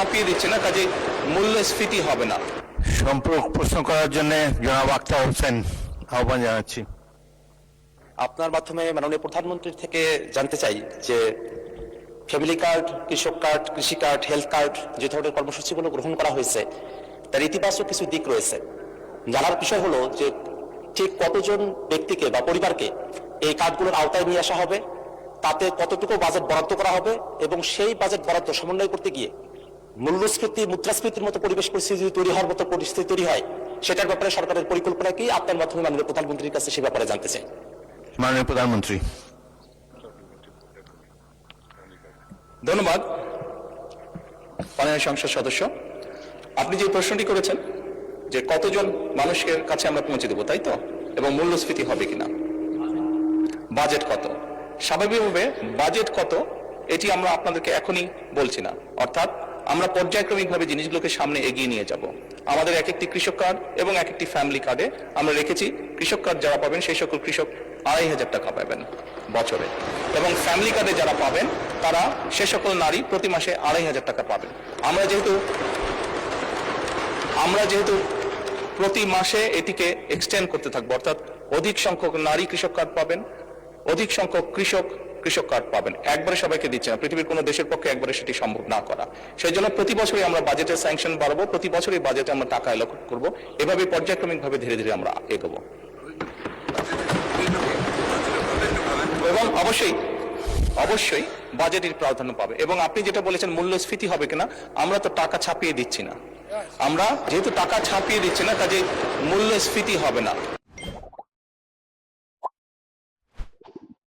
ছাপিয়ে দিচ্ছে না, কাজে মূল্যস্ফীতি হবে না। সম্পর্ক প্রশ্ন করার জন্য জনাব আখতার হোসেন আহ্বান জানাচ্ছি। আপনার মাধ্যমে মাননীয় প্রধানমন্ত্রীর থেকে জানতে চাই যে ফ্যামিলি কার্ড, কৃষক কার্ড, কৃষি কার্ড, হেলথ কার্ড যে ধরনের কর্মসূচিগুলো গ্রহণ করা হয়েছে তার ইতিবাচক কিছু দিক রয়েছে। জানার বিষয় হলো যে ঠিক কতজন ব্যক্তিকে বা পরিবারকে এই কার্ডগুলোর আওতায় নিয়ে আসা হবে, তাতে কতটুকু বাজেট বরাদ্দ করা হবে এবং সেই বাজেট বরাদ্দ সমন্বয় করতে গিয়ে মূল্যস্ফীতি, মুদ্রাস্ফীতির মতো পরিবেশ পরিস্থিতি তৈরি হওয়ার মতো পরিস্থিতি তৈরি হয়, সেটার ব্যাপারে সরকারের পরিকল্পনা কি? আপনার মাধ্যমে মাননীয় প্রধানমন্ত্রীর কাছে সে ব্যাপারে জানতে চাই। মাননীয় প্রধানমন্ত্রী। ধন্যবাদ মাননীয় সংসদ সদস্য। আপনি যে প্রশ্নটি করেছেন যে কতজন মানুষের কাছে আমরা পৌঁছে দেবো, তাই তো, এবং মূল্যস্ফীতি হবে কিনা, বাজেট কত, স্বাভাবিকভাবে বাজেট কত এটি আমরা আপনাদেরকে এখনই বলছি না। অর্থাৎ আমরা পর্যায়ক্রমিকভাবে জিনিসগুলোকে সামনে এগিয়ে নিয়ে যাব। আমাদের এক একটি কৃষক কার্ড এবং এক একটি ফ্যামিলি কার্ডে আমরা রেখেছি কৃষক কার্ড যারা পাবেন সেই সকল কৃষক 2,500 টাকা পাবেন বছরে, এবং ফ্যামিলি কার্ডে যারা পাবেন তারা সে সকল নারী প্রতি মাসে 2,500 টাকা পাবেন। আমরা যেহেতু প্রতি মাসে এটিকে এক্সটেন্ড করতে থাকবো, অর্থাৎ অধিক সংখ্যক নারী কৃষক কার্ড পাবেন, অধিক সংখ্যক কৃষক কার্ড পাবেন। একবারে সবাইকে দিচ্ছে না, পৃথিবীর কোনো দেশের পক্ষে একবারে সেটি সম্ভব না করা। সেই জন্য প্রতি বছরই আমরা বাজেটের স্যাংশন বাড়াবো, প্রতি বছরই বাজেটে আমরা টাকা অ্যালোকেট করবো, এভাবে পর্যায়ক্রমিকভাবে ধীরে ধীরে আমরা এগোবো। এবং অবশ্যই বাজেটের প্রাধান্য পাবে। এবং আপনি যেটা বলেছেন মূল্যস্ফীতি হবে কিনা, আমরা তো টাকা ছাপিয়ে দিচ্ছি না, আমরা যেহেতু টাকা ছাপিয়ে দিচ্ছি না, কাজে মূল্যস্ফীতি হবে না।